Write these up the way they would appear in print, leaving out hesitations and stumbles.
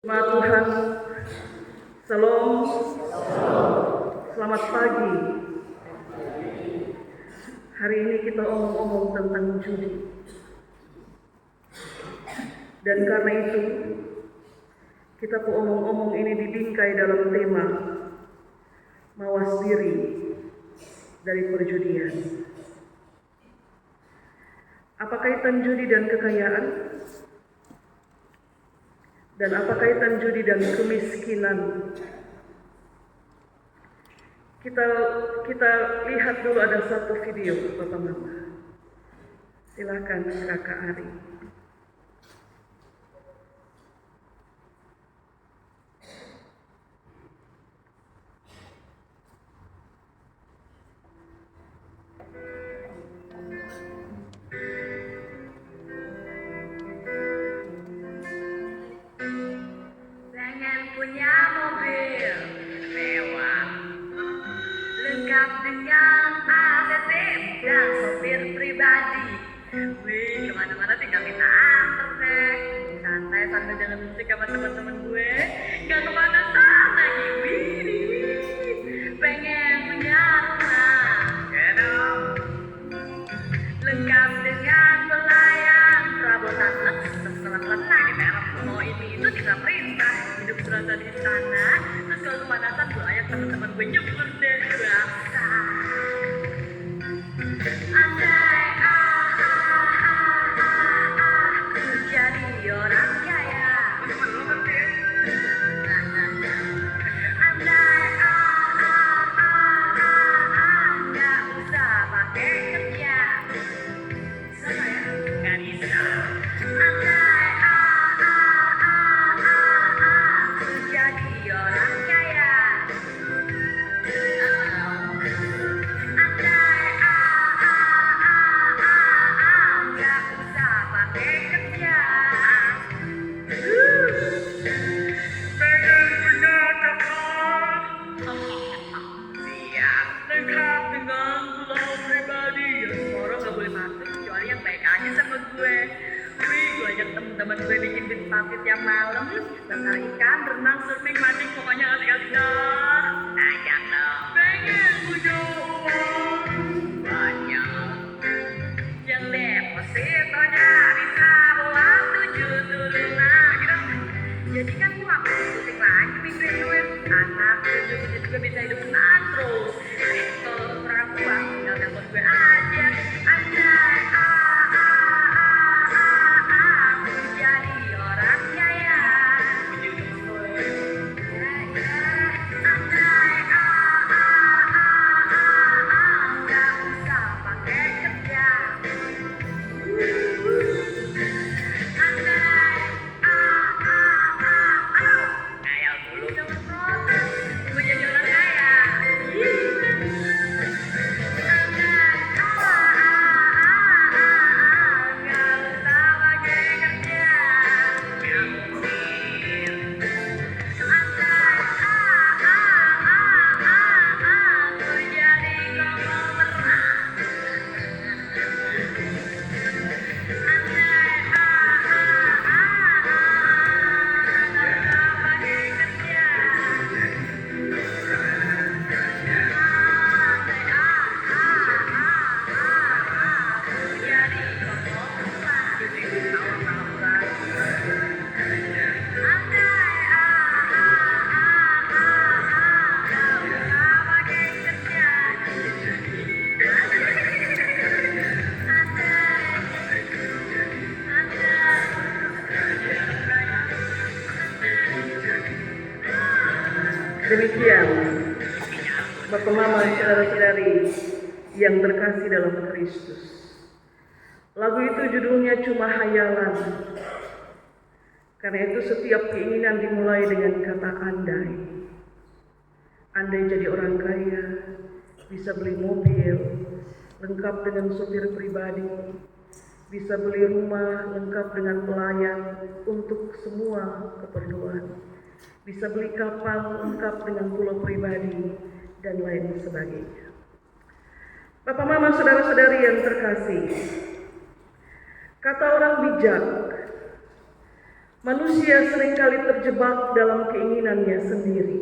Jemaat Tuhan, Salam, selamat pagi. Hari ini kita omong-omong tentang judi. Dan karena itu, kita omong-omong ini dibingkai dalam tema mawas diri dari perjudian. Apa kaitan judi dan kekayaan? Dan apa kaitan judi dan kemiskinan? Kita lihat dulu, ada satu video, Bapak Mama. Silakan Kakak Ari. Punya mobil mewah, lengkap dengan ATM dan sopir pribadi. Wih, kemana-mana tinggal minta antar deh. Santai sambil dengerin musik sama teman-teman gue. Gak kemana-mana lagi. Wih, pengen punya rumah, ya dong. Lengkap dengan pelayan, perabotan lengkap di merek mau ini itu bisa perintah. Hidup serasa di sana, terus kalau kepanasan gue ajak teman-teman gue nyebur deh bangsa. Andai aku jadi orang kaya. Andai nggak usah pakai kerja. Sama ya, nggak bisa. Andai aku jadi orang kaya. Andai nggak usah pakai kerja. Pengen punya kapal. Siap. Lengkap dengan pulau pribadi. Semua orang nggak boleh masuk kecuali yang baik aja sama gue. Wih, gue ajak temen-temen gue bikin bis paket yang malam, bakar ikan, berenang, surfing, mancing, pokoknya asik-asik dah. Ajak dong. Pengen punya uang banyak, yang depositonya bisa buat 7 turunan. Jadi kan gue gak perlu syuting lagi mikirin duit. Anak cucu juga bisa hidup tenang terus. Kalau kurang uang, tinggal telepon gue aja. Andai aku jadi orang kaya. Andai nggak usah pakai kerja. Andai ngayal dulu. Jangan protes, gue jadi orang kaya. Andai nggak usah pakai kerja. Nggak mungkin. Andai aku jadi konglomerat. Andai nggak usah pakai kerja. Demikian, Bapak Mama, saudara-saudari yang terkasih dalam Kristus. Lagu itu judulnya Cuma Hayalan. Karena itu setiap keinginan dimulai dengan kata andai. Andai jadi orang kaya, bisa beli mobil, lengkap dengan supir pribadi, bisa beli rumah lengkap dengan pelayan untuk semua keperluan, bisa beli kapal lengkap dengan pulau pribadi, dan lain sebagainya. Bapak Mama, saudara-saudari yang terkasih, kata orang bijak, Manusia seringkali terjebak dalam keinginannya sendiri.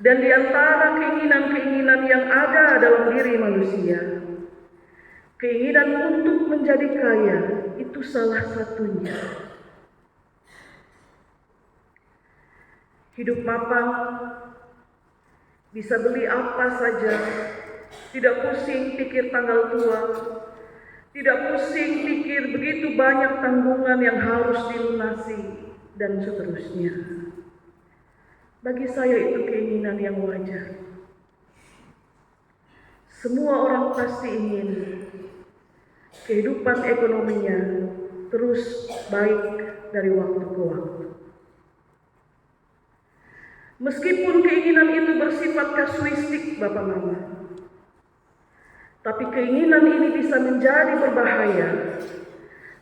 Dan di antara keinginan-keinginan yang ada dalam diri manusia, keinginan untuk menjadi kaya itu salah satunya. Hidup mapan, bisa beli apa saja, tidak pusing pikir tanggal tua, tidak pusing pikir begitu banyak tanggungan yang harus dilunasi, dan seterusnya. Bagi saya itu keinginan yang wajar. Semua orang pasti ingin kehidupan ekonominya terus baik dari waktu ke waktu. Meskipun keinginan itu bersifat kasuistik, Bapak Mama, tapi keinginan ini bisa menjadi berbahaya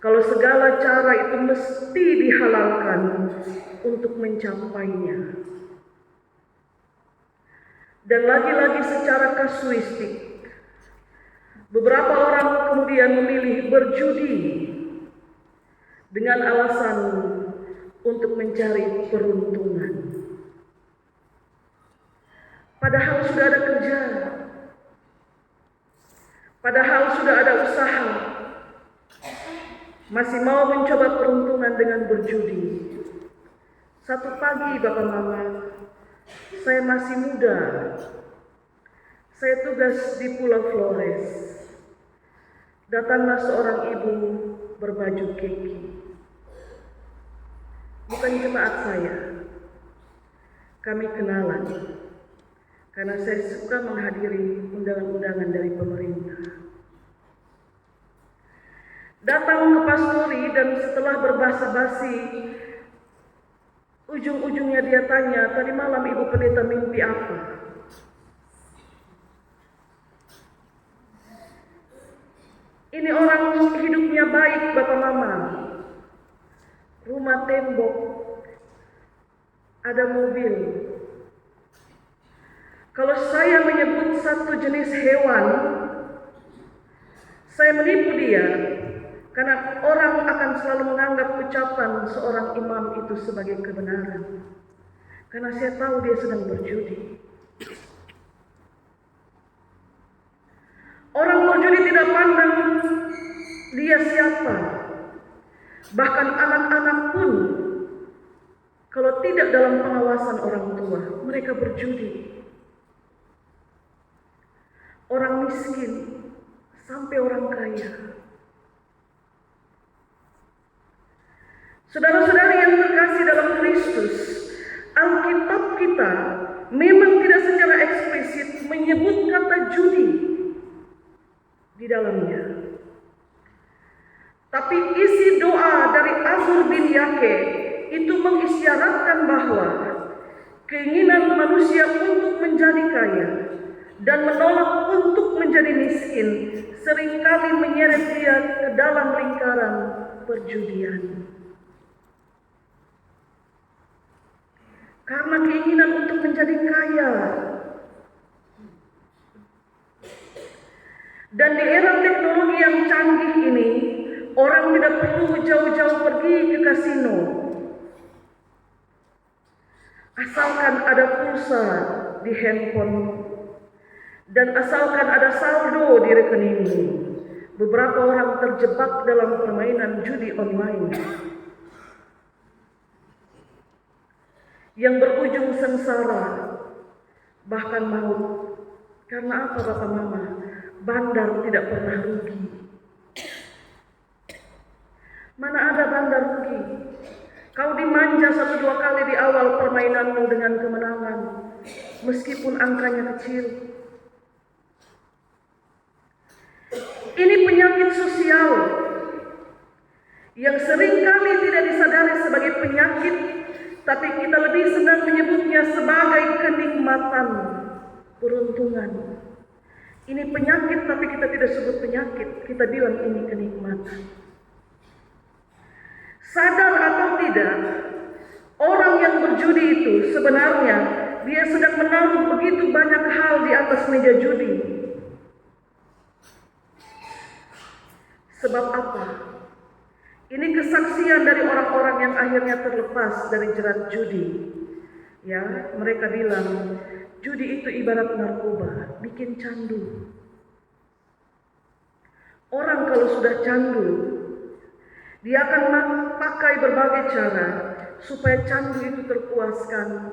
kalau segala cara itu mesti dihalalkan untuk mencapainya. Dan lagi-lagi secara kasuistik, beberapa orang kemudian memilih berjudi dengan alasan untuk mencari peruntungan. Padahal sudah ada kerja, padahal sudah ada usaha, masih mau mencoba peruntungan dengan berjudi. Satu pagi, Bapak Mama, saya masih muda, saya tugas di Pulau Flores. Datanglah seorang ibu berbaju keki. Bukan jemaat saya, kami kenalan, karena saya suka menghadiri undangan-undangan dari pemerintah. Datang ke pastori dan setelah berbasa-basi, ujung-ujungnya dia tanya, tadi malam Ibu Pendeta mimpi apa? Ini orang hidupnya baik, Bapak Mama. Rumah tembok, ada mobil. Kalau saya menyebut satu jenis hewan, saya menipu dia. Karena orang akan selalu menganggap ucapan seorang imam itu sebagai kebenaran. Karena saya tahu dia sedang berjudi. Orang berjudi tidak pandang dia siapa. Bahkan anak-anak pun, kalau tidak dalam pengawasan orang tua, mereka berjudi. Orang miskin sampai orang kaya. Saudara-saudari yang terkasih dalam Kristus, Alkitab kita memang tidak secara eksplisit menyebut kata judi di dalamnya. Tapi isi doa dari Azur bin Yake itu mengisyaratkan bahwa keinginan manusia untuk menjadi kaya dan menolak untuk menjadi miskin seringkali menyeret dia ke dalam lingkaran perjudian. Karena keinginan untuk menjadi kaya. Dan di era teknologi yang canggih ini, orang tidak perlu jauh-jauh pergi ke kasino. Asalkan ada pulsa di handphone dan asalkan ada saldo di rekeningmu. Beberapa orang terjebak dalam permainan judi online yang berujung sengsara, bahkan maut. Karena apa, Bapak Mama? Bandar tidak pernah rugi. Mana ada bandar rugi? Kau dimanja 1-2 kali di awal permainanmu dengan kemenangan, meskipun angkanya kecil. Ini penyakit sosial yang seringkali tidak disadari sebagai penyakit, tapi kita lebih senang menyebutnya sebagai kenikmatan, peruntungan. Ini penyakit, tapi kita tidak sebut penyakit, kita bilang ini kenikmatan. Sadar atau tidak, orang yang berjudi itu sebenarnya dia sedang menaruh begitu banyak hal di atas meja judi. Sebab apa? Ini kesaksian dari orang-orang yang akhirnya terlepas dari jerat judi. Ya, mereka bilang judi itu ibarat narkoba, bikin candu. Orang kalau sudah candu, dia akan pakai berbagai cara supaya candu itu terpuaskan.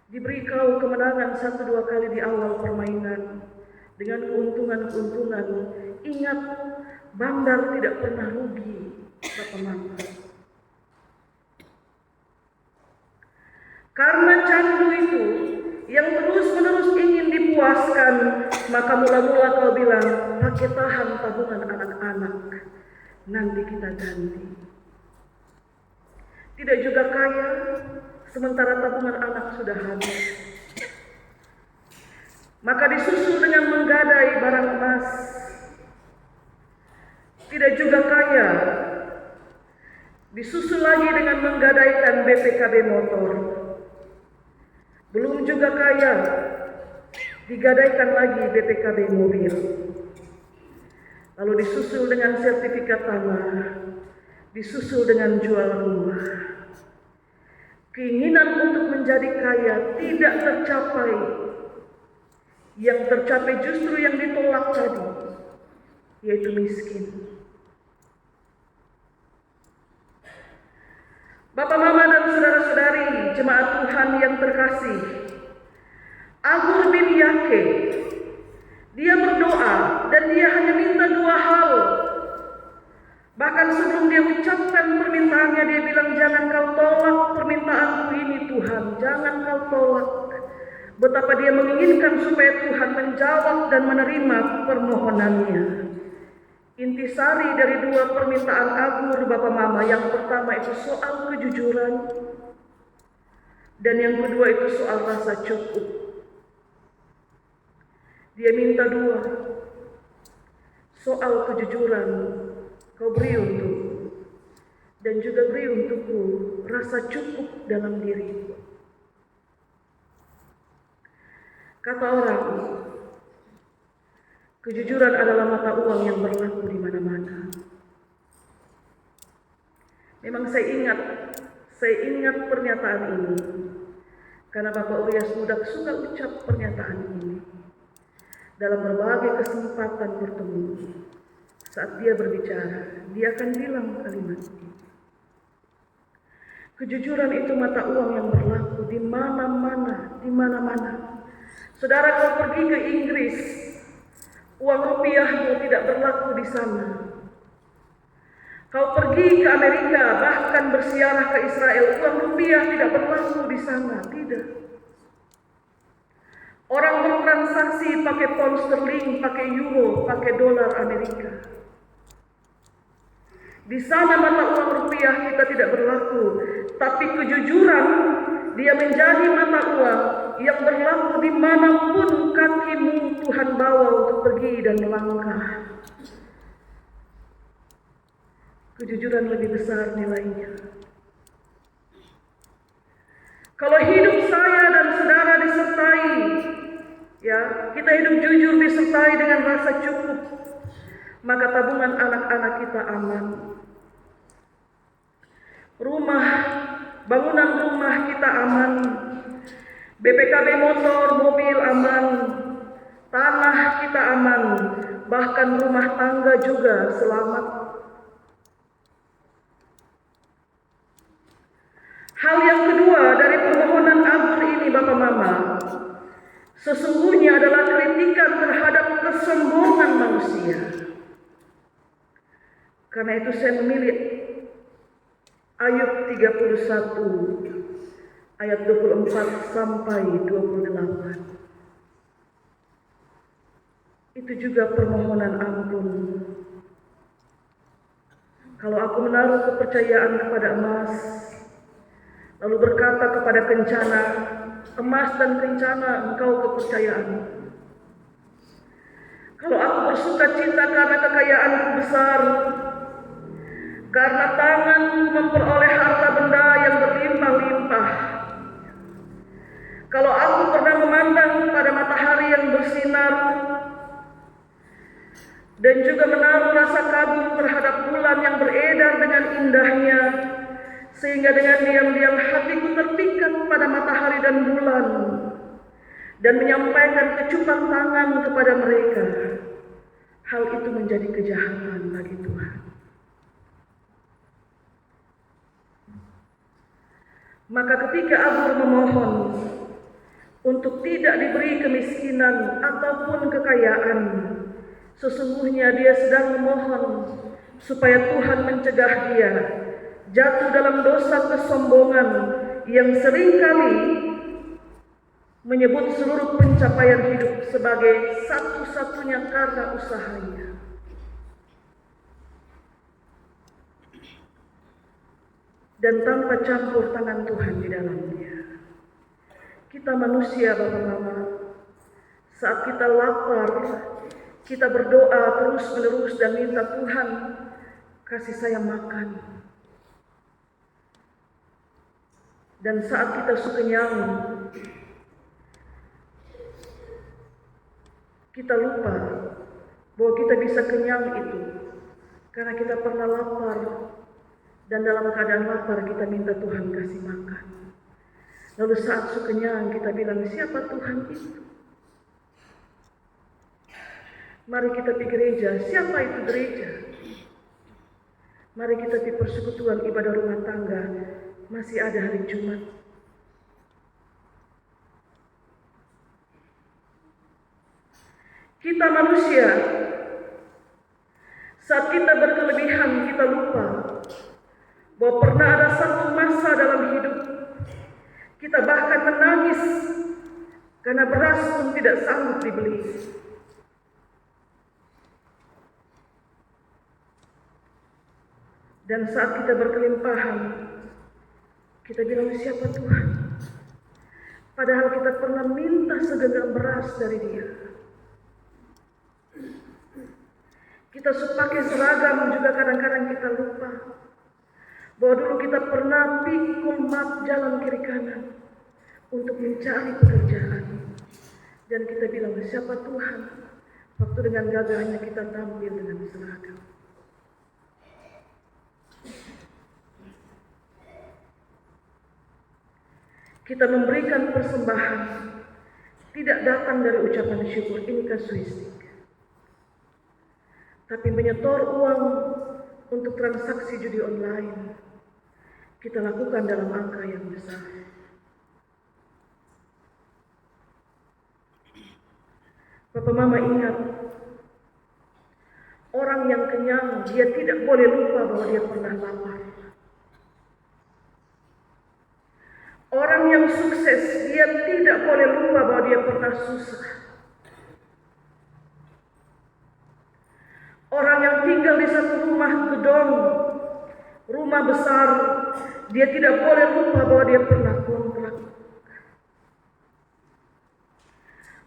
Diberi kau kemenangan 1-2 kali di awal permainan dengan keuntungan-keuntungan. Ingat, bandar tidak pernah rugi, Bapak Mama. Karena candu itu yang terus-menerus ingin dipuaskan, maka mula-mula kau bilang, pakai tahan tabungan anak-anak, nanti kita ganti. Tidak juga kaya, sementara tabungan anak sudah habis. Maka disusul dengan menggadai barang emas. Tidak juga kaya, disusul lagi dengan menggadaikan BPKB motor. Belum juga kaya, digadaikan lagi BPKB mobil. Lalu disusul dengan sertifikat tanah, disusul dengan jual rumah. Keinginan untuk menjadi kaya tidak tercapai. Yang tercapai justru yang ditolak tadi, yaitu miskin. Bapak, Mama, dan saudara-saudari jemaat Tuhan yang terkasih, Agur bin Yake, dia berdoa dan dia hanya minta 2 hal. Bahkan sebelum dia ucapkan permintaannya, dia bilang, jangan kau tolak permintaanku ini Tuhan, jangan kau tolak. Betapa dia menginginkan supaya Tuhan menjawab dan menerima permohonannya. Intisari dari 2 permintaan Agur, Bapak Mama, yang pertama itu soal kejujuran, dan yang kedua itu soal rasa cukup. Dia minta 2, soal kejujuran, kau beri untukku, dan juga beri untukku rasa cukup dalam diriku. Kata orang, kejujuran adalah mata uang yang berlaku di mana-mana. Memang saya ingat pernyataan ini, karena Bapak Urias Mudak suka ucap pernyataan ini dalam berbagai kesempatan bertemu. Saat dia berbicara, dia akan bilang kalimat ini. Kejujuran itu mata uang yang berlaku di mana-mana, di mana-mana. Saudara, kau pergi ke Inggris, uang rupiahmu tidak berlaku di sana. Kau pergi ke Amerika, bahkan bersiarah ke Israel, uang rupiah tidak berlaku di sana, tidak. Orang bertransaksi pakai pound sterling, pakai euro, pakai dolar Amerika. Di sana mata uang rupiah kita tidak berlaku, tapi kejujuran dia menjadi mata uang yang berlaku dimanapun kakimu Tuhan bawa untuk pergi dan melangkah. Kejujuran lebih besar nilainya. Kalau hidup saya dan saudara disertai, ya, kita hidup jujur disertai dengan rasa cukup, maka tabungan anak-anak kita aman. Bangunan rumah kita aman. BPKB motor, mobil aman. Tanah kita aman. Bahkan rumah tangga juga selamat. Hal yang kedua dari permohonan Agur ini, Bapak Mama, sesungguhnya adalah kritikan terhadap kesombongan manusia. Karena itu saya memilih Ayub 31 ayat 24 sampai 28. Itu juga permohonan ampun. Kalau aku menaruh kepercayaan kepada emas, lalu berkata kepada kencana, emas dan kencana engkau kepercayaan. Kalau aku bersuka cita karena kekayaanku besar, karena tanganku memperoleh harta benda yang berlimpah-limpah. Kalau aku pernah memandang pada matahari yang bersinar, dan juga menaruh rasa kagum terhadap bulan yang beredar sehingga dengan diam-diam hatiku terpikat pada matahari dan bulan, dan menyampaikan kecupan tangan kepada mereka. Hal itu menjadi kejahatan bagi Tuhan. Maka ketika Abur memohon untuk tidak diberi kemiskinan ataupun kekayaan, sesungguhnya dia sedang memohon supaya Tuhan mencegah dia jatuh dalam dosa kesombongan yang seringkali menyebut seluruh pencapaian hidup sebagai satu-satunya karena usahanya. Dan tanpa campur tangan Tuhan di dalamnya. Kita manusia, Bapak Mama, saat kita lapar, kita berdoa terus-menerus dan minta Tuhan kasih saya makan. Dan saat kita sukenyang, kita lupa bahwa kita bisa kenyang itu karena kita pernah lapar, dan dalam keadaan lapar kita minta Tuhan kasih makan. Lalu saat sukenyang kita bilang, siapa Tuhan itu? Mari kita pergi gereja. Siapa itu gereja? Mari kita di persekutuan ibadah rumah tangga. Masih ada hari Jumat. Kita manusia, saat kita berkelebihan, kita lupa bahwa pernah ada satu masa dalam hidup kita bahkan menangis karena beras pun tidak sanggup dibeli. Dan saat kita berkelimpahan, kita bilang, siapa Tuhan? Padahal kita pernah minta segenggam beras dari Dia. Kita pakai seragam juga kadang-kadang kita lupa bahwa dulu kita pernah pikul map jalan kiri kanan untuk mencari pekerjaan. Dan kita bilang, siapa Tuhan? Waktu dengan gagahnya kita tampil dengan seragam. Kita memberikan persembahan tidak datang dari ucapan syukur, ini kasuistik, tapi menyetor uang untuk transaksi judi online. Kita lakukan dalam angka yang besar. Bapak Mama ingat, orang yang kenyang dia tidak boleh lupa bahwa dia pernah lapar. Orang yang sukses dia tidak boleh lupa bahwa dia pernah susah. Orang yang tinggal di satu rumah gedong, rumah besar, dia tidak boleh lupa bahwa dia pernah kontrak.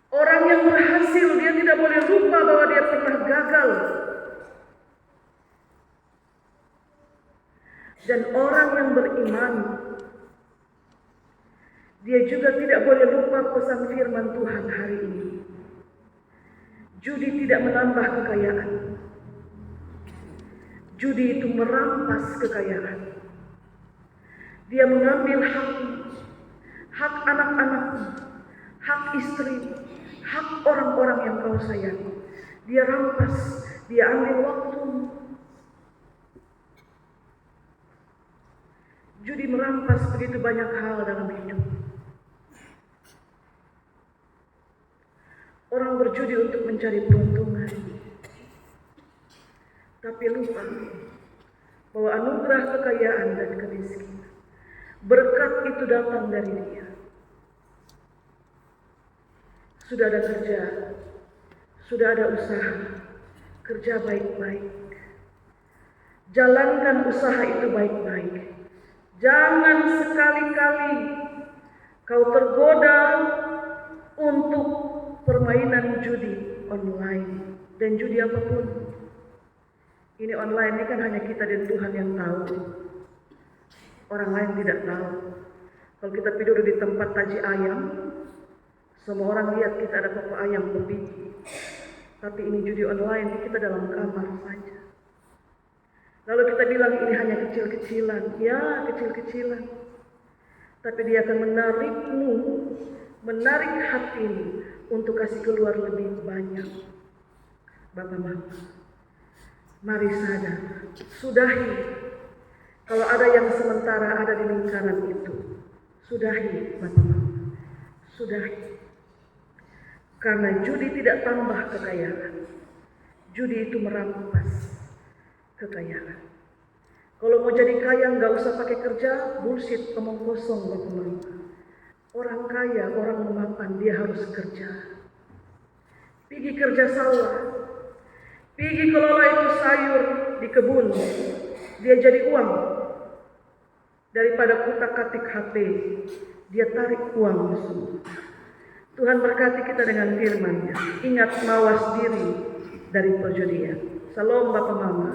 Orang yang berhasil, dia tidak boleh lupa bahwa dia pernah gagal. Dan orang yang beriman, dia juga tidak boleh lupa pesan firman Tuhan hari ini. Judi tidak menambah kekayaan. Judi itu merampas kekayaan. Dia mengambil hak anak-anak, hak istri, hak orang-orang yang kau sayang. Dia rampas, dia ambil waktu. Judi merampas begitu banyak hal dalam hidup. Orang berjudi untuk mencari peruntungan, tapi lupa bahwa anugerah kekayaan dan kemiskinan, berkat itu datang dari Dia. Sudah ada kerja, sudah ada usaha, kerja baik-baik. Jalankan usaha itu baik-baik. Jangan sekali-kali kau tergoda untuk permainan judi online dan judi apapun. Ini online ini kan hanya kita dan Tuhan yang tahu. Orang lain tidak tahu. Kalau kita tidur di tempat taji ayam, semua orang lihat kita ada toko ayam berbiji. Tapi ini judi online, kita dalam kamar saja. Lalu kita bilang ini hanya kecil-kecilan. Ya, kecil-kecilan. Tapi dia akan menarikmu, menarik hatimu untuk kasih keluar lebih banyak. Bapak Mama, mari sadar, sudahi. Kalau ada yang sementara ada di lingkaran itu, sudahi Bapak Mama, sudahi. Karena judi tidak tambah kekayaan. Judi itu merampas kekayaan. Kalau mau jadi kaya nggak usah pakai kerja, bullshit, omong kosong Bapak Mama. Orang kaya, orang memapan, dia harus kerja. Pergi kerja sawah, pergi kelola itu sayur di kebun, dia jadi uang. Daripada kutak-katik HP, dia tarik uang semua. Tuhan berkati kita dengan firman-Nya. Ingat, mawas diri dari perjudian. Salam Bapak Mama.